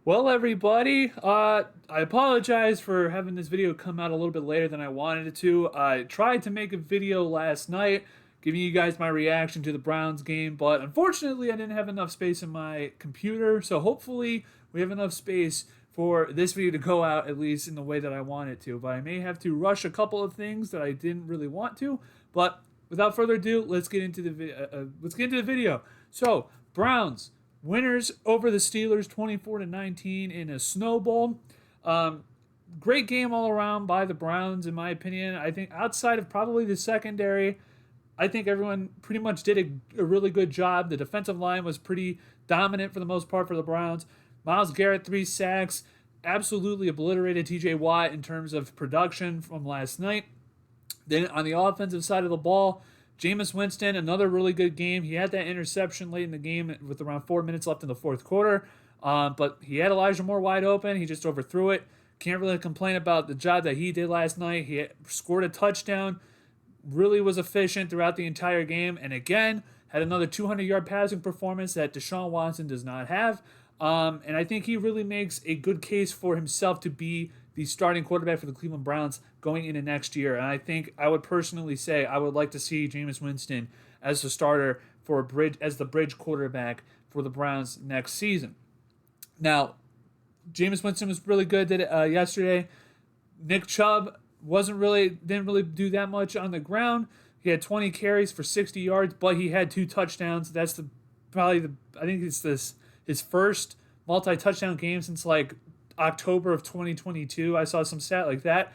Well, everybody, I apologize for having this video come out a little bit later than I wanted it to. I tried to make a video last night giving you guys my reaction to the Browns game, but unfortunately, I didn't have enough space in my computer. So hopefully, we have enough space for this video to go out at least in the way that I want it to. But I may have to rush a couple of things that I didn't really want to. But without further ado, let's get into the video. So, Browns winners over the Steelers 24-19 in a snowball. Um, Great game all around by the Browns, in my opinion. I think outside of probably the secondary, I think everyone pretty much did a really good job. The defensive line was pretty dominant for the most part for the Browns. Myles Garrett, 3 sacks, absolutely obliterated TJ Watt in terms of production from last night. Then on the offensive side of the ball, Jameis Winston, another really good game. He had that interception late in the game with around 4 minutes left in the fourth quarter. But he had Elijah Moore wide open. He just overthrew it. Can't really complain about the job that he did last night. He scored a touchdown, really was efficient throughout the entire game, and again, had another 200-yard passing performance that Deshaun Watson does not have. And I think he really makes a good case for himself to be the starting quarterback for the Cleveland Browns going into next year. And I think I would personally say I would like to see Jameis Winston as the starter for the bridge quarterback for the Browns next season. Now, Jameis Winston was really good yesterday. Nick Chubb didn't really do that much on the ground. He had 20 carries for 60 yards, but he had 2 touchdowns. That's I think it's his first multi-touchdown game since like October of 2022. I saw some stat like that.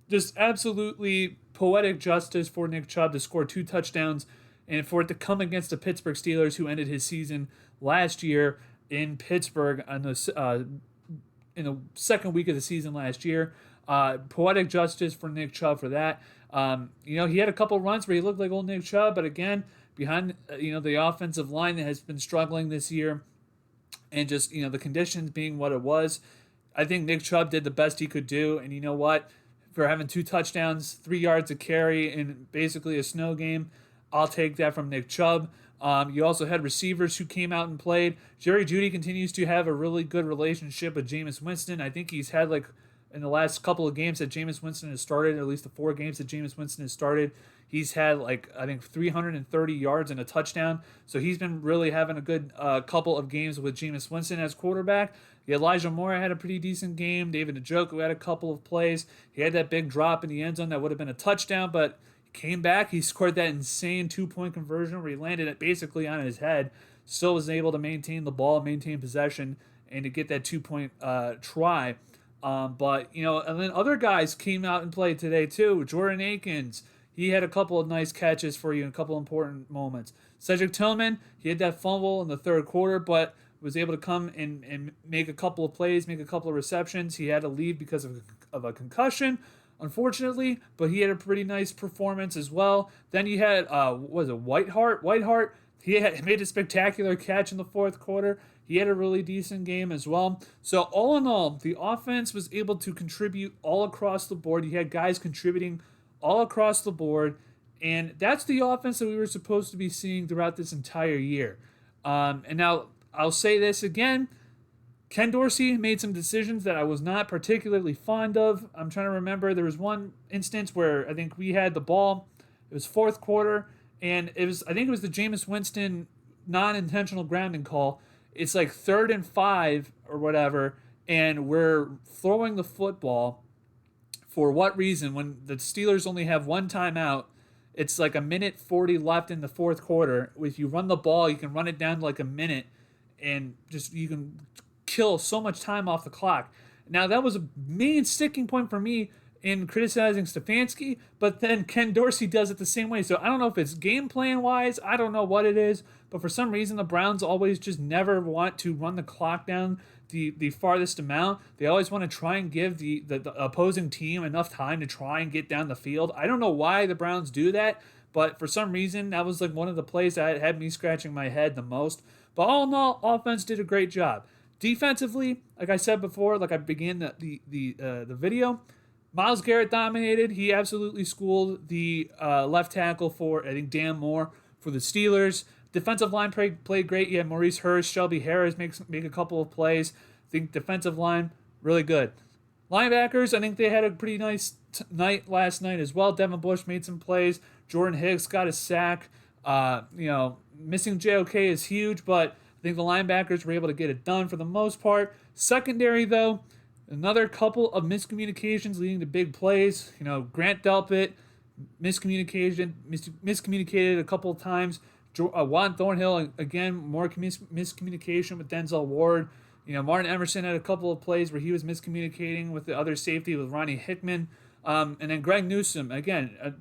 Just absolutely poetic justice for Nick Chubb to score 2 touchdowns and for it to come against the Pittsburgh Steelers, who ended his season last year in Pittsburgh in the second week of the season last year. Poetic justice for Nick Chubb for that. He had a couple runs where he looked like old Nick Chubb, but again, behind the offensive line that has been struggling this year, and just the conditions being what it was, I think Nick Chubb did the best he could do. And you know what? For having 2 touchdowns, 3 yards a carry in basically a snow game, I'll take that from Nick Chubb. You also had receivers who came out and played. Jerry Jeudy continues to have a really good relationship with Jameis Winston. I think he's had in the last couple of games that Jameis Winston has started, at least the 4 games that Jameis Winston has started, he's had I think 330 yards and a touchdown. So he's been really having a good couple of games with Jameis Winston as quarterback. Elijah Moore had a pretty decent game. David Njoku had a couple of plays. He had that big drop in the end zone that would have been a touchdown, but he came back. He scored that insane 2-point conversion where he landed it basically on his head. Still was able to maintain the ball, maintain possession, and to get that 2-point try. But and then other guys came out and played today too. Jordan Akins, he had a couple of nice catches for you in a couple important moments. Cedric Tillman, he had that fumble in the third quarter, but was able to come and make a couple of plays, make a couple of receptions. He had to leave because of a concussion, unfortunately, but he had a pretty nice performance as well. Then you had, Whiteheart? Whiteheart, he made a spectacular catch in the fourth quarter. He had a really decent game as well. So all in all, the offense was able to contribute all across the board. You had guys contributing all across the board, and that's the offense that we were supposed to be seeing throughout this entire year. And now I'll say this again. Ken Dorsey made some decisions that I was not particularly fond of. I'm trying to remember. There was one instance where I think we had the ball. It was fourth quarter, and I think it was the Jameis Winston non-intentional grounding call. It's like 3rd and 5 or whatever, and we're throwing the football. For what reason? When the Steelers only have one timeout, it's like 1:40 left in the fourth quarter. If you run the ball, you can run it down to like a minute, and just you can kill so much time off the clock. Now, that was a main sticking point for me in criticizing Stefanski, but then Ken Dorsey does it the same way. So I don't know if it's game plan wise, I don't know what it is, but for some reason the Browns always just never want to run the clock down the farthest amount. They always want to try and give the opposing team enough time to try and get down the field. I don't know why the Browns do that, but for some reason that was like one of the plays that had me scratching my head the most. But all in all, offense did a great job. Defensively, like I said before, like I began the video, Myles Garrett dominated. He absolutely schooled the left tackle for, I think, Dan Moore for the Steelers. Defensive line played great. You had Maurice Hurst, Shelby Harris make a couple of plays. I think defensive line, really good. Linebackers, I think they had a pretty nice night last night as well. Devin Bush made some plays. Jordan Hicks got a sack. Missing JOK is huge, but I think the linebackers were able to get it done for the most part. Secondary, though, another couple of miscommunications leading to big plays. Grant Delpit, miscommunicated a couple of times. Juan Thornhill, again, more miscommunication with Denzel Ward. Martin Emerson had a couple of plays where he was miscommunicating with the other safety with Ronnie Hickman. And then Greg Newsome, again,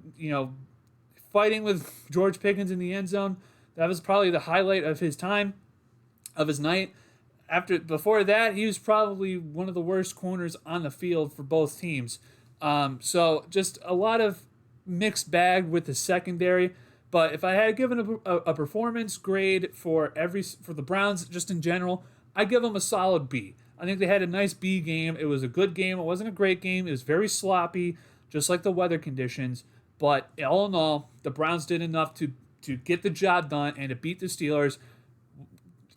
fighting with George Pickens in the end zone. That was probably the highlight of his time, of his night. Before that, he was probably one of the worst corners on the field for both teams. So just a lot of mixed bag with the secondary. But if I had given a performance grade for the Browns just in general, I'd give them a solid B. I think they had a nice B game. It was a good game. It wasn't a great game. It was very sloppy, just like the weather conditions. But all in all, the Browns did enough to get the job done and to beat the Steelers.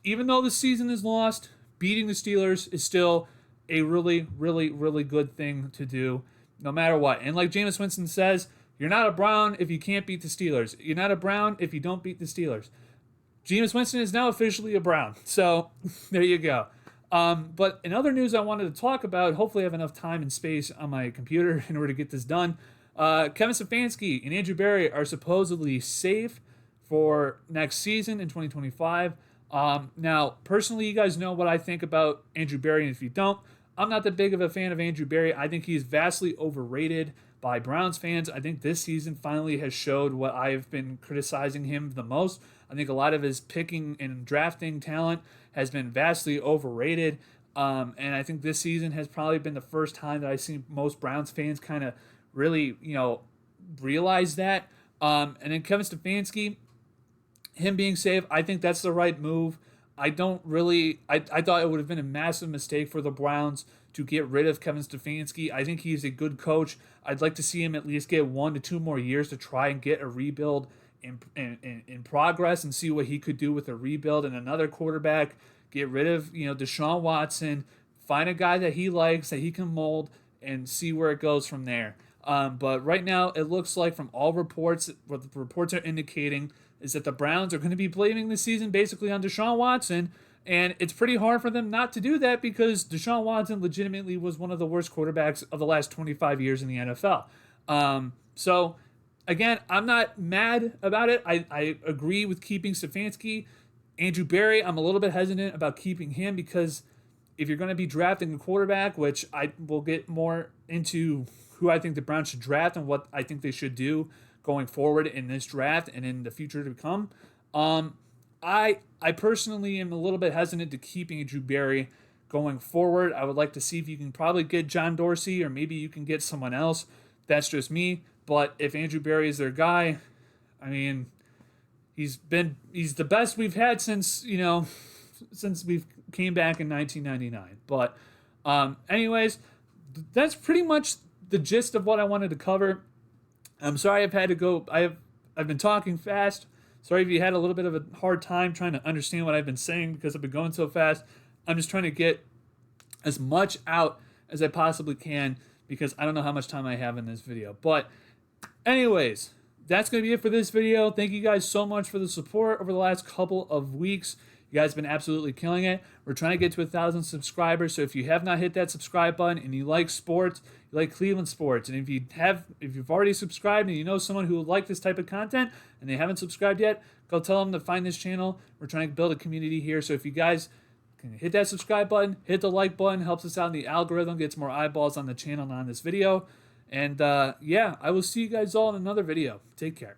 Even though the season is lost, beating the Steelers is still a really, really, really good thing to do, no matter what. And like Jameis Winston says, you're not a Brown if you can't beat the Steelers. You're not a Brown if you don't beat the Steelers. Jameis Winston is now officially a Brown. So there you go. But in other news I wanted to talk about, hopefully I have enough time and space on my computer in order to get this done. Kevin Stefanski and Andrew Berry are supposedly safe for next season in 2025. Now, personally, you guys know what I think about Andrew Berry, and if you don't, I'm not that big of a fan of Andrew Berry. I think he's vastly overrated by Browns fans. I think this season finally has showed what I've been criticizing him the most. I think a lot of his picking and drafting talent has been vastly overrated. And I think this season has probably been the first time that I've seen most Browns fans kind of really, realize that. And then Kevin Stefanski, him being safe, I think that's the right move. I thought it would have been a massive mistake for the Browns to get rid of Kevin Stefanski. I think he's a good coach. I'd like to see him at least get 1 to 2 more years to try and get a rebuild in progress and see what he could do with a rebuild and another quarterback. Get rid of, Deshaun Watson, find a guy that he likes, that he can mold, and see where it goes from there. But right now, it looks like from all reports, what the reports are indicating is that the Browns are going to be blaming the season basically on Deshaun Watson, and it's pretty hard for them not to do that because Deshaun Watson legitimately was one of the worst quarterbacks of the last 25 years in the NFL. So, again, I'm not mad about it. I agree with keeping Stefanski. Andrew Berry, I'm a little bit hesitant about keeping him because if you're going to be drafting a quarterback, which I will get more into who I think the Browns should draft and what I think they should do going forward in this draft and in the future to come. I personally am a little bit hesitant to keeping Andrew Berry going forward. I would like to see if you can probably get John Dorsey or maybe you can get someone else. That's just me. But if Andrew Berry is their guy, I mean, he's the best we've had since we've came back in 1999. But anyways, that's pretty much the gist of what I wanted to cover. I'm sorry I've had to go. I've been talking fast. Sorry if you had a little bit of a hard time trying to understand what I've been saying because I've been going so fast. I'm just trying to get as much out as I possibly can because I don't know how much time I have in this video. But anyways, that's going to be it for this video. Thank you guys so much for the support over the last couple of weeks. You guys have been absolutely killing it. We're trying to get to 1,000 subscribers. So if you have not hit that subscribe button and you like sports, you like Cleveland sports, and if you've already subscribed and you know someone who would like this type of content and they haven't subscribed yet, go tell them to find this channel. We're trying to build a community here. So if you guys can hit that subscribe button, hit the like button, helps us out in the algorithm, gets more eyeballs on the channel and on this video. And yeah, I will see you guys all in another video. Take care.